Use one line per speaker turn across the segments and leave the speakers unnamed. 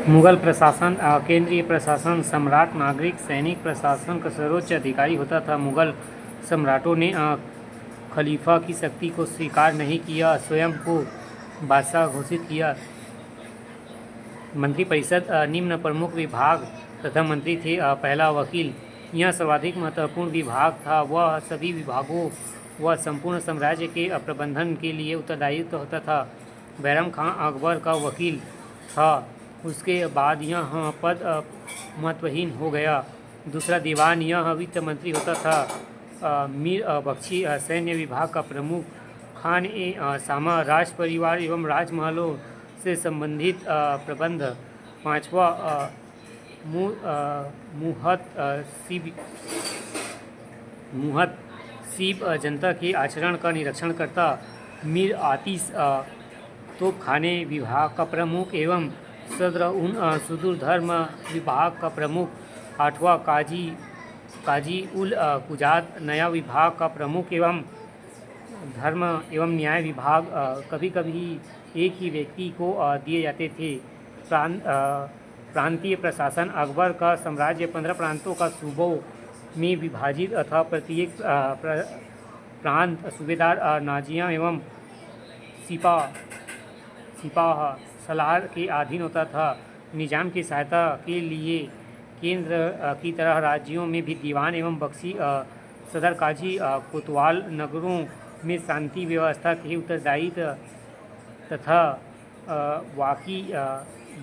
मुगल प्रशासन केंद्रीय प्रशासन सम्राट नागरिक सैनिक प्रशासन का सर्वोच्च अधिकारी होता था। मुगल सम्राटों ने खलीफा की शक्ति को स्वीकार नहीं किया, स्वयं को बादशाह घोषित किया। मंत्रिपरिषद निम्न प्रमुख विभाग तथा मंत्री थे। पहला वकील, यह सर्वाधिक महत्वपूर्ण विभाग था। वह सभी विभागों व संपूर्ण साम्राज्य के प्रबंधन के लिए उत्तरदायित्व होता था। बैरम खान अकबर का वकील था। उसके बाद यह पद महत्वहीन हो गया। दूसरा दीवान, यह वित्त मंत्री होता था। मीर बख्शी सैन्य विभाग का प्रमुख। खान ए सामा राज परिवार एवं राजमहलों से संबंधित प्रबंध। पांचवा मुहत जनता के आचरण का निरीक्षण करता। मीर आतिश तोपखाने विभाग का प्रमुख एवं सदर सुदूर धर्म विभाग का प्रमुख। आठवां काजी उल कुजात नया विभाग का प्रमुख एवं धर्म एवं न्याय विभाग कभी कभी एक ही व्यक्ति को दिए जाते थे। प्रांतीय प्रशासन, अकबर का साम्राज्य 15 प्रांतों का सूबों में विभाजित था। प्रत्येक प्रांत सूबेदार, नाजियां एवं सिपाह सलार के अधीन होता था। निजाम की सहायता के लिए केंद्र की तरह राज्यों में भी दीवान एवं बख्शी सदर काजी कोतवाल नगरों में शांति व्यवस्था के उत्तरदायित्व तथा वाकी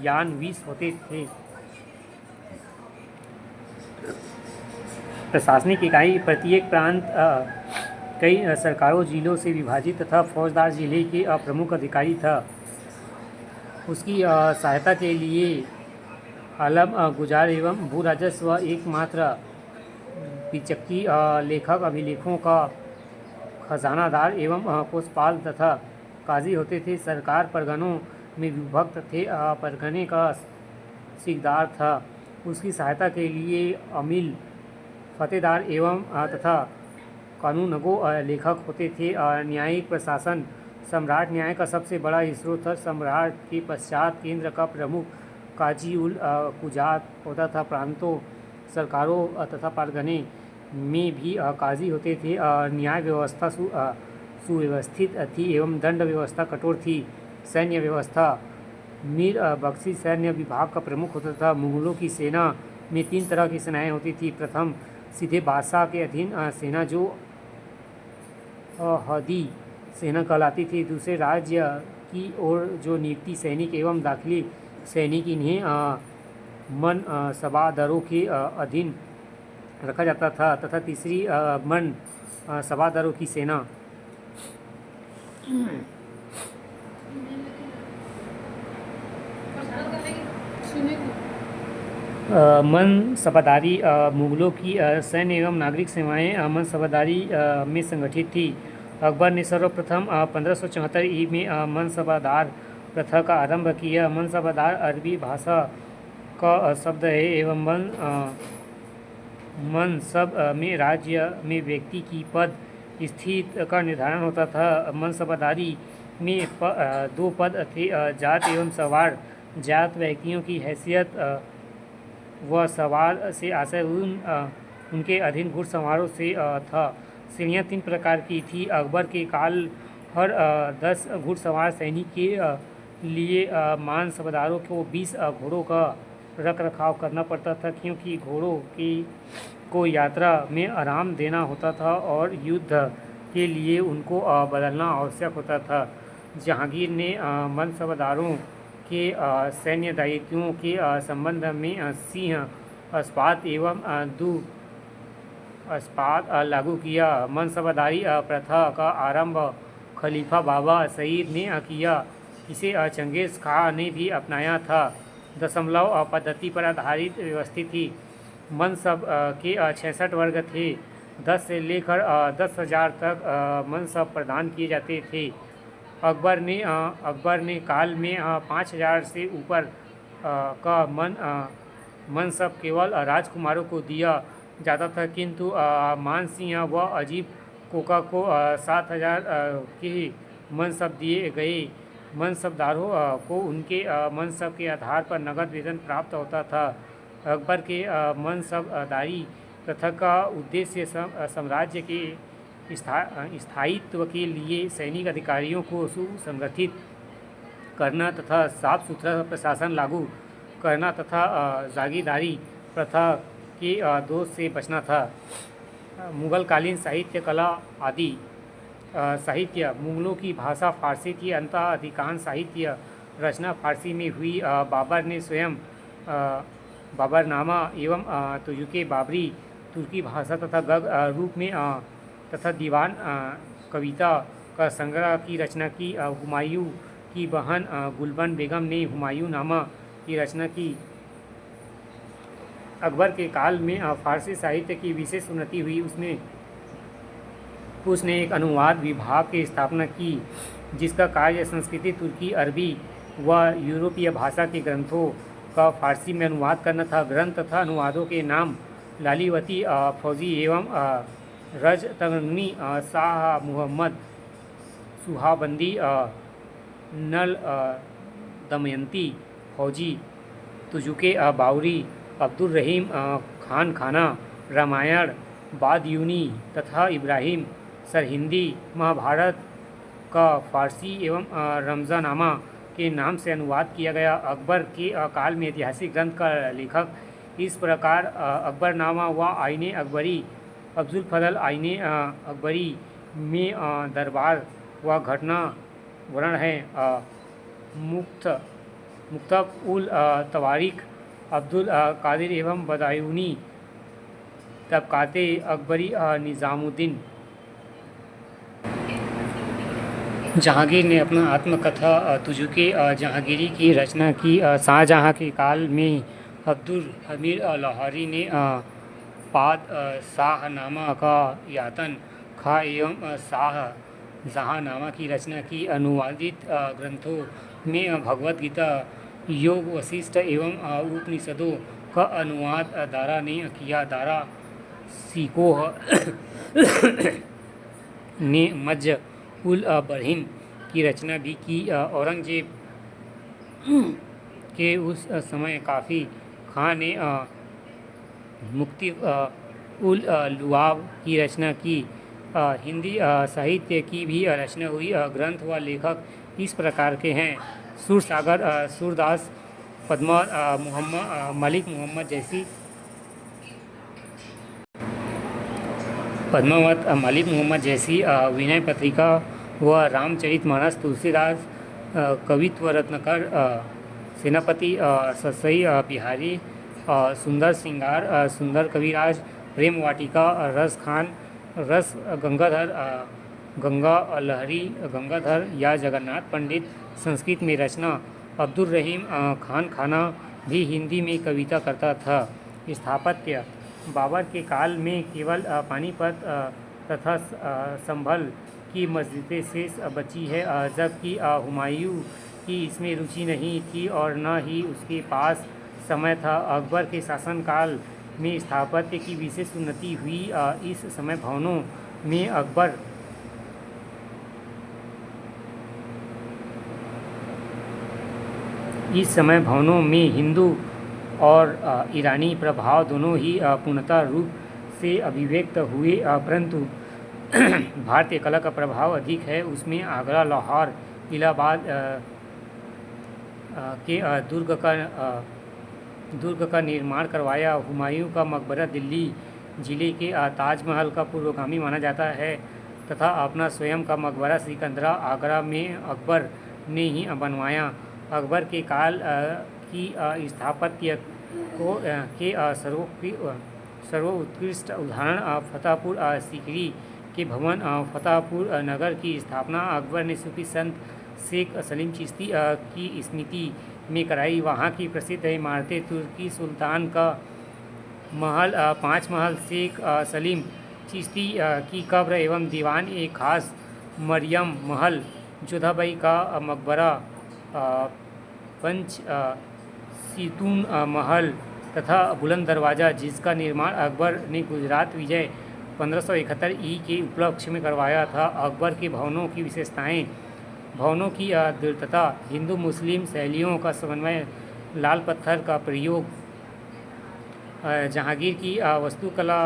यानवीस होते थे। प्रशासनिक इकाई, प्रत्येक प्रांत कई सरकारों जिलों से विभाजित तथा फौजदार जिले के प्रमुख अधिकारी था। उसकी सहायता के लिए आलम गुजार एवं भू राजस्व एकमात्र पिचक्की लेखक, अभिलेखों का खजानादार एवं पोषपाल तथा काजी होते थे। सरकार परगनों में विभक्त थे। परगने का सिकदार था। उसकी सहायता के लिए अमील, फतेदार एवं तथा कानूनगो लेखक होते थे। न्यायिक प्रशासन, सम्राट न्याय का सबसे बड़ा स्रोत था। सम्राट के पश्चात केंद्र का प्रमुख काजी उल कुजात होता था। प्रांतों, सरकारों तथा परगने में भी काजी होते थे। न्याय व्यवस्था सुव्यवस्थित थी एवं दंड व्यवस्था कठोर थी। सैन्य व्यवस्था, मीर बख्शी सैन्य विभाग का प्रमुख होता था। मुगलों की सेना में 3 तरह की सेनाएं होती थी। प्रथम सीधे बादशाह के अधीन सेना जो हदी सेना कहलाती थी। दूसरे राज्य की ओर जो नियुक्ति सैनिक एवं दाखिली सैनिक, इन्हें मन सबादरों के अधीन रखा जाता था। तथा तीसरी मन सबादरों की सेना। मनसबदारी, मुगलों की सैन्य एवं नागरिक सेवाएं मनसबदारी में संगठित थी। अकबर ने सर्वप्रथम 1574 ई में मनसबदार प्रथा का आरंभ किया। मनसबदार अरबी भाषा का शब्द है एवं मनसब में राज्य में व्यक्ति की पद स्थिति का निर्धारण होता था। मनसबदारी में 2 पद थे, जात एवं सवार। जात व्यक्तियों की हैसियत व सवार से आशय उनके अधीन घुड़सवारों से था। श्रेणियाँ 3 प्रकार की थी। अकबर के काल हर 10 घुड़सवार सैनिक के लिए मनसबदारों को 20 घोड़ों का रख रखाव करना पड़ता था, क्योंकि घोड़ों को यात्रा में आराम देना होता था और युद्ध के लिए उनको बदलना आवश्यक होता था। जहांगीर ने मनसबदारों के सैन्य दायित्वों के संबंध में सिंह अस्पात एवं दू अस्पात लागू किया। मनसबदारी प्रथा का आरंभ खलीफा बाबा सईद ने किया। इसे चंगेज़ खां ने भी अपनाया था। दशमलव पद्धति पर आधारित व्यवस्थित थी। मनसब के 66 वर्ग थे। 10 से लेकर 10,000 तक मनसब प्रदान किए जाते थे। अकबर ने काल में 5,000 से ऊपर का मनसब केवल राजकुमारों को दिया जाता था, किंतु मानसिंह व अजीब कोका को 7,000 के मनसब दिए गए। मनसबदारों को उनके मनसब के आधार पर नगद वेतन प्राप्त होता था। अकबर के मनसबदारी प्रथा का उद्देश्य साम्राज्य के स्थायित्व के लिए सैनिक अधिकारियों को सुसंगठित करना तथा साफ सुथरा प्रशासन लागू करना तथा जागीरदारी प्रथा के दोष से बचना था। मुगलकालीन साहित्य कला आदि साहित्य मुगलों की भाषा फारसी थी। अंततः अधिकांश साहित्य रचना फारसी में हुई। बाबर ने स्वयं बाबरनामा एवं तुजुके बाबरी तुर्की भाषा तथा गग रूप में तथा दीवान कविता का संग्रह की रचना की। हुमायूं की बहन गुलबन बेगम ने हुमायूं नामा की रचना की। अकबर के काल में फारसी साहित्य की विशेष उन्नति हुई। उसने एक अनुवाद विभाग की स्थापना की जिसका कार्य संस्कृति, तुर्की, अरबी व यूरोपीय भाषा के ग्रंथों का फारसी में अनुवाद करना था। ग्रंथ तथा अनुवादों के नाम लालीवती फौजी एवं रजतगनी शाह मुहम्मद सुहाबंदी नल दमयंती फौजी तुजुके बावरी अब्दुल रहीम खान खाना रामायण बादयूनी तथा इब्राहिम सरहिंदी महाभारत का फारसी एवं रमज़ानामा के नाम से अनुवाद किया गया। अकबर के काल में ऐतिहासिक ग्रंथ का लेखक इस प्रकार अकबरनामा व आईने अकबरी, अब्दुल फजल आईने अकबरी में दरबार व घटना वर्णन है। मुक्तब उल तवारीख अब्दुल कादिर एवं बदायूनी तबकाते अकबरी निज़ामुद्दीन। जहांगीर ने अपना आत्मकथा तुजुके जहांगीरी की रचना की। शाहजहां के काल में अब्दुल हमीद लाहौरी ने पाद शाहनामा का यातन खा एवं शाहजहांनामा की रचना की। अनुवादित ग्रंथों में भगवद गीता, योग, वशिष्ठ एवं उपनिषदों का अनुवाद दारा ने किया। दारा सिकोह ने मज्ज उल बरहीन की रचना भी की। औरंगजेब के उस समय काफ़ी खां ने मुक्ति उल लुआब की रचना की। हिंदी साहित्य की भी रचना हुई। ग्रंथ व लेखक इस प्रकार के हैं: सूरसागर सूरदास, मलिक मोहम्मद जैसी विनय पत्रिका व रामचरितमानस, तुलसीदास, कवित्व रत्नाकर, सेनापति ससई बिहारी, सुंदर सिंगार, सुंदर कविराज, प्रेम वाटिका, रस खान, रस गंगाधर, गंगा लहरी, गंगाधर या जगन्नाथ पंडित संस्कृत में रचना। अब्दुल रहीम खान खाना भी हिंदी में कविता करता था। स्थापत्य बाबर के काल में केवल पानीपत तथा संभल की मस्जिदें शेष बची है, जबकि हुमायूं की इसमें रुचि नहीं थी और न ही उसके पास समय था। अकबर के शासनकाल में स्थापत्य की विशेष उन्नति हुई। इस समय भवनों में हिंदू और ईरानी प्रभाव दोनों ही पूर्णतः रूप से अभिव्यक्त हुए, परंतु भारतीय कला का प्रभाव अधिक है। उसमें आगरा, लाहौर, इलाहाबाद के दुर्ग का निर्माण करवाया। हुमायूं का मकबरा दिल्ली जिले के ताजमहल का पूर्वगामी माना जाता है तथा अपना स्वयं का मकबरा सिकंदरा आगरा में अकबर ने ही बनवाया। अकबर के काल की स्थापत्य के सर्वोत्कृष्ट उदाहरण फतेहपुर सीकरी के भवन। फतेहपुर नगर की स्थापना अकबर ने सूफी संत शेख सलीम चिश्ती की स्मृति में कराई। वहाँ की प्रसिद्ध इमारतें तुर्की सुल्तान का महल, 5 महल, शेख सलीम चिश्ती की कब्र एवं दीवान ए खास, मरियम महल, जोधाबाई का मकबरा, पंच सीतून महल तथा बुलंद दरवाज़ा, जिसका निर्माण अकबर ने गुजरात विजय 1571 ई के उपलक्ष्य में करवाया था। अकबर के भवनों की विशेषताएं भवनों की दृढ़ता, हिंदू मुस्लिम शैलियों का समन्वय, लाल पत्थर का प्रयोग, जहांगीर की वास्तुकला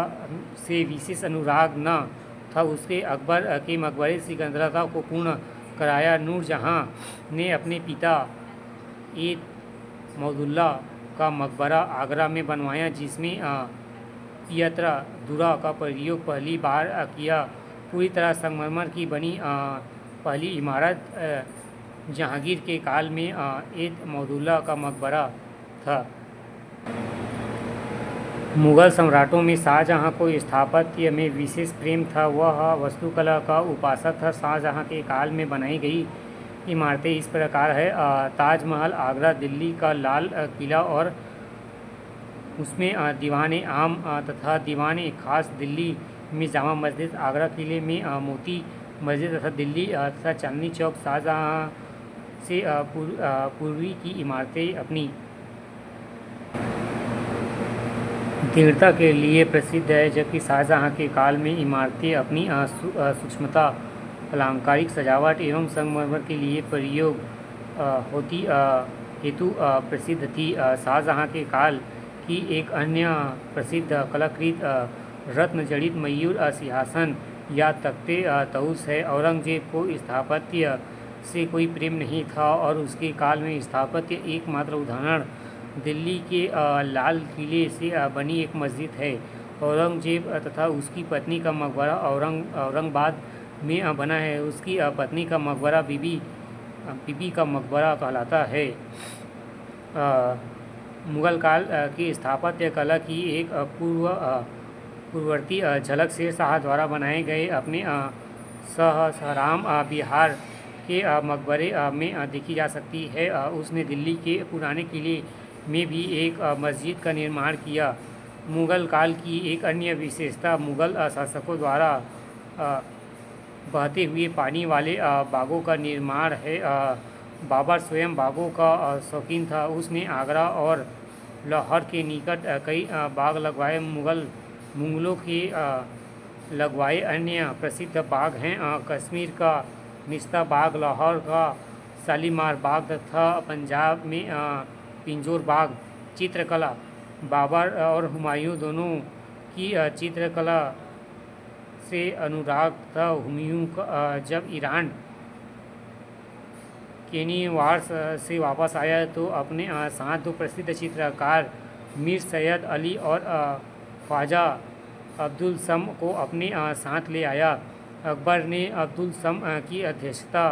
से विशेष अनुराग न था, उसके अकबर के मकबरे सिकंदरा को पूर्ण कराया। नूरजहां ने अपने पिता ए मौदुल्ला का मकबरा आगरा में बनवाया, जिसमें पियत्रा दुरा का प्रयोग पहली बार किया। पूरी तरह संगमरमर की बनी पहली इमारत जहांगीर के काल में ए मौदुल्ला का मकबरा था। मुग़ल सम्राटों में शाहजहाँ को स्थापत्य में विशेष प्रेम था। वह वास्तुकला का उपासक था। शाहजहाँ के काल में बनाई गई इमारतें इस प्रकार है: ताजमहल आगरा, दिल्ली का लाल किला और उसमें दीवान आम तथा दीवान खास, दिल्ली में जामा मस्जिद, आगरा किले में मोती मस्जिद तथा दिल्ली तथा चांदनी चौक। शाहजहाँ से पूर्वी की इमारतें अपनी दृढ़ता के लिए प्रसिद्ध है, जबकि शाहजहाँ के काल में इमारतें अपनी सूक्ष्मता, अलंकारिक सजावट एवं संगमरमर के लिए प्रयोग होती हेतु प्रसिद्ध थी। शाहजहाँ के काल की एक अन्य प्रसिद्ध कलाकृति रत्न जड़ित मयूर सिंहासन या तख्ते तऊस है। औरंगजेब को स्थापत्य से कोई प्रेम नहीं था और उसके काल में स्थापत्य एकमात्र उदाहरण दिल्ली के लाल किले से बनी एक मस्जिद है। औरंगजेब तथा उसकी पत्नी का मकबरा औरंगाबाद में बना है। उसकी पत्नी का मकबरा बीबी का मकबरा कहलाता है। मुग़ल काल की स्थापत्य कला की एक पूर्ववर्ती झलक शेर शाह द्वारा बनाए गए अपने सहसराम बिहार के मकबरे में देखी जा सकती है। उसने दिल्ली के पुराने किले में भी एक मस्जिद का निर्माण किया। मुग़ल काल की एक अन्य विशेषता मुग़ल शासकों द्वारा बहते हुए पानी वाले बागों का निर्माण है। बाबर स्वयं बागों का शौकीन था। उसने आगरा और लाहौर के निकट कई बाग लगवाए। मुग़लों के लगवाए अन्य प्रसिद्ध बाग हैं कश्मीर का मिश्ता बाग, लाहौर का शालीमार बाग तथा पंजाब में पिंजौर बाग। चित्रकला, बाबर और हुमायूं दोनों की चित्रकला से अनुराग था। हुमायूं जब ईरान केनीवार्स से वापस आया तो अपने साथ दो प्रसिद्ध चित्रकार मीर सैयद अली और ख्वाजा अब्दुल सम को अपने साथ ले आया। अकबर ने अब्दुल सम की अध्यक्षता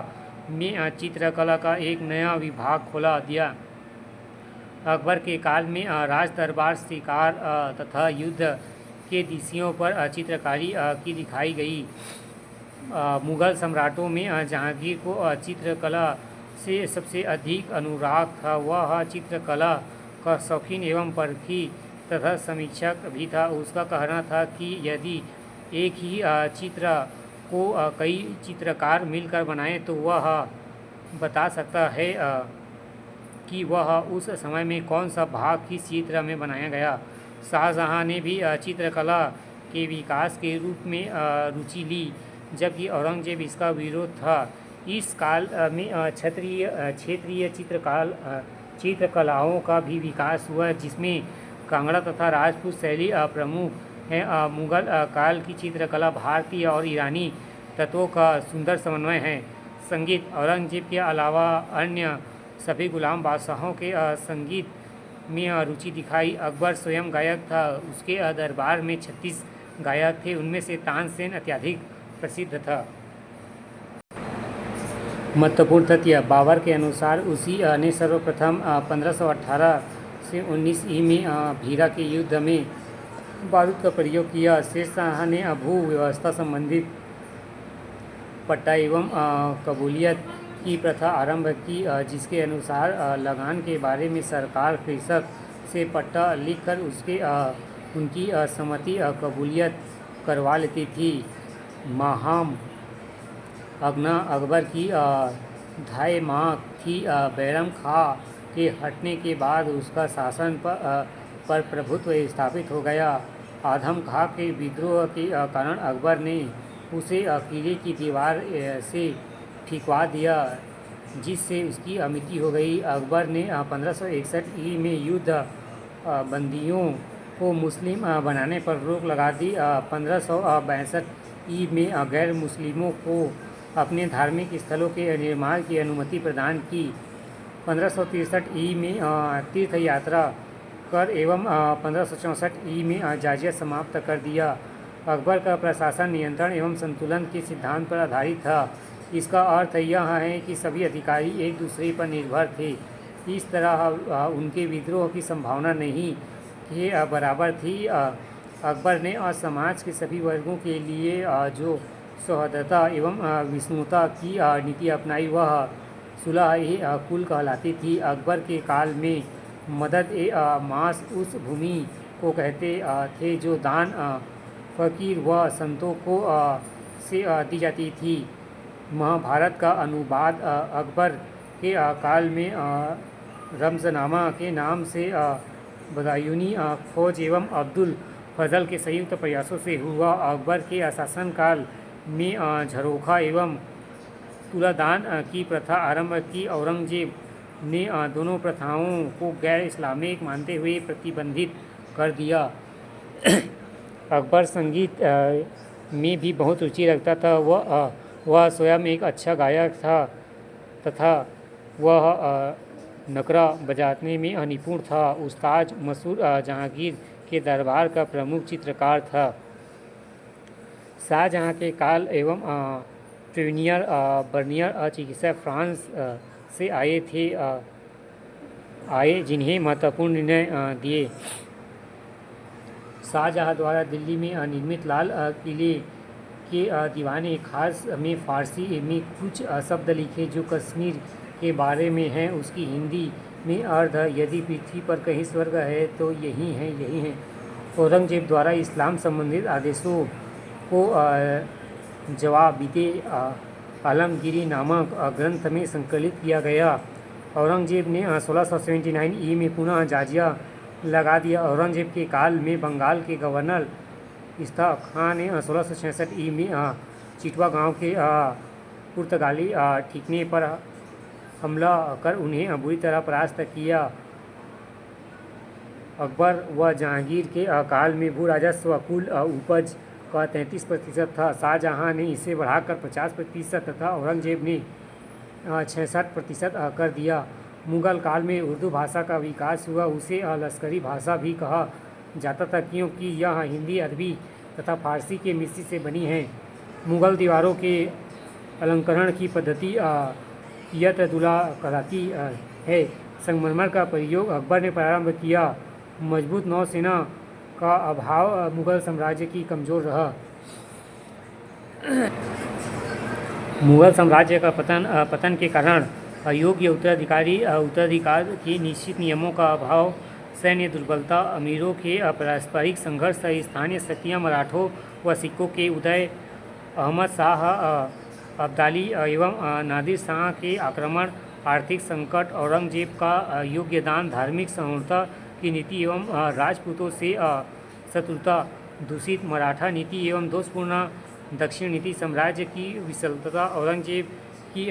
में चित्रकला का एक नया विभाग खोला दिया। अकबर के काल में राज दरबार, शिकार तथा युद्ध के दृश्यों पर चित्रकारी की दिखाई गई। मुग़ल सम्राटों में जहांगीर को चित्रकला से सबसे अधिक अनुराग था। वह चित्रकला का शौकीन एवं परखी तथा समीक्षक भी था। उसका कहना था कि यदि एक ही चित्र को कई चित्रकार मिलकर बनाएं तो वह बता सकता है कि वह उस समय में कौन सा भाग किस चित्र में बनाया गया। शाहजहाँ ने भी चित्रकला के विकास के रूप में रुचि ली, जबकि औरंगजेब इसका विरोध था। इस काल में क्षेत्रीय चित्रकलाओं का भी विकास हुआ, जिसमें कांगड़ा तथा राजपूत शैली प्रमुख है। मुग़ल काल की चित्रकला भारतीय और ईरानी तत्वों का सुंदर समन्वय है। संगीत, औरंगजेब के अलावा अन्य सभी गुलाम बादशाहों के संगीत में रुचि दिखाई। अकबर स्वयं गायक था। उसके दरबार में 36 गायक थे, उनमें से तानसेन अत्यधिक प्रसिद्ध था। महत्वपूर्ण तथ्य: बाबर के अनुसार उसी ने सर्वप्रथम 1518 से 19 ई में भीरा के युद्ध में बारूद का प्रयोग किया। शेर शाह ने भू व्यवस्था संबंधित पट्टा एवं कबूलियत की प्रथा आरंभ की, जिसके अनुसार लगान के बारे में सरकार कृषक से पट्टा लिखकर उनकी सहमति कबूलियत करवा लेती थी। माहम अगना अकबर की ढाई माह थी। बैरम खां के हटने के बाद उसका शासन पर प्रभुत्व स्थापित हो गया। आदम खां के विद्रोह के कारण अकबर ने उसे किले की दीवार से फिकवा दिया, जिससे उसकी मृत्यु हो गई। अकबर ने 1561 ई में युद्ध बंदियों को मुस्लिम बनाने पर रोक लगा दी। 1562 ई में गैर मुस्लिमों को अपने धार्मिक स्थलों के निर्माण की अनुमति प्रदान की। 1563 ई में तीर्थ यात्रा कर एवं 1564 ई में जाजिया समाप्त कर दिया। अकबर का प्रशासन नियंत्रण एवं संतुलन के सिद्धांत पर आधारित था। इसका अर्थ यह है कि सभी अधिकारी एक दूसरे पर निर्भर थे। इस तरह उनके विद्रोह की संभावना नहीं के बराबर थी। अकबर ने समाज के सभी वर्गों के लिए जो सौहार्दता एवं विष्णुता की नीति अपनाई, वह सुलह कुल कहलाती थी। अकबर के काल में मदद मास उस भूमि को कहते थे जो दान फकीर व संतों को से दी जाती थी। महाभारत का अनुवाद अकबर के काल में रमज़नामा के नाम से बदायूनी खोज एवं अब्दुल फजल के संयुक्त प्रयासों से हुआ। अकबर के शासनकाल में झरोखा एवं तुलादान की प्रथा आरंभ की। औरंगजेब ने दोनों प्रथाओं को गैर इस्लामिक मानते हुए प्रतिबंधित कर दिया। अकबर संगीत में भी बहुत रुचि रखता था। वह स्वयं एक अच्छा गायक था तथा वह नकरा बजाने में निपुण था। उस्ताद मसूर जहांगीर के दरबार का प्रमुख चित्रकार था। शाहजहां के काल एवं प्रीवियर बर्नियर चिकित्सक फ्रांस से आए जिन्हें महत्वपूर्ण निर्णय दिए। शाहजहां द्वारा दिल्ली में निर्मित लाल किले के दीवाने खास में फ़ारसी में कुछ शब्द लिखे जो कश्मीर के बारे में हैं। उसकी हिंदी में अर्थ, यदि पृथ्वी पर कहीं स्वर्ग है तो यही है। औरंगजेब द्वारा इस्लाम संबंधित आदेशों को जवाबिते आलमगीरी नामक ग्रंथ में संकलित किया गया। औरंगजेब ने 1679 ई में पुनः जाजिया लगा दिया। औरंगजेब के काल में बंगाल के गवर्नर इस्ता खां ने 1666 ई में चिटवा गांव के पुर्तगाली ठिकाने पर हमला कर उन्हें बुरी तरह परास्त किया। अकबर व जहांगीर के काल में भू राजस्व कुल उपज का 33% था। शाहजहां ने इसे बढ़ाकर 50% तथा औरंगजेब ने 66% कर दिया। मुगल काल में उर्दू भाषा का विकास हुआ। उसे लश्करी भाषा भी कहा जाता था क्योंकि यह हिंदी, अरबी तथा फारसी के मिश्रण से बनी है। मुगल दीवारों के अलंकरण की पद्धति यतदुला कहलाती है। संगमरमर का प्रयोग अकबर ने प्रारंभ किया। मजबूत नौसेना का अभाव मुगल साम्राज्य की कमज़ोर रहा। मुगल साम्राज्य का पतन के कारण अयोग्य उत्तराधिकार के निश्चित नियमों का अभाव, सैन्य दुर्बलता, अमीरों के पारस्परिक संघर्ष, स्थानीय शक्तियाँ, मराठों व सिखों के उदय, अहमद शाह अब्दाली एवं नादिर शाह के आक्रमण, आर्थिक संकट, औरंगजेब का योग्यदान, धार्मिक सहिष्णुता की नीति एवं राजपूतों से शत्रुता, दूषित मराठा नीति एवं दोषपूर्ण दक्षिण नीति, साम्राज्य की विफलता, औरंगजेब की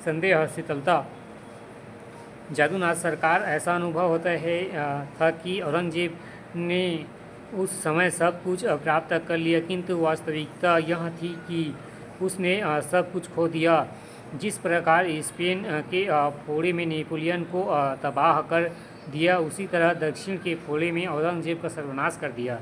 संदेहशीलता। जादूनाथ सरकार ऐसा अनुभव होता है था कि औरंगजेब ने उस समय सब कुछ प्राप्त कर लिया, किंतु वास्तविकता यह थी कि उसने सब कुछ खो दिया। जिस प्रकार स्पेन के फोड़े में नेपोलियन को तबाह कर दिया, उसी तरह दक्षिण के फोड़े में औरंगजेब का सर्वनाश कर दिया।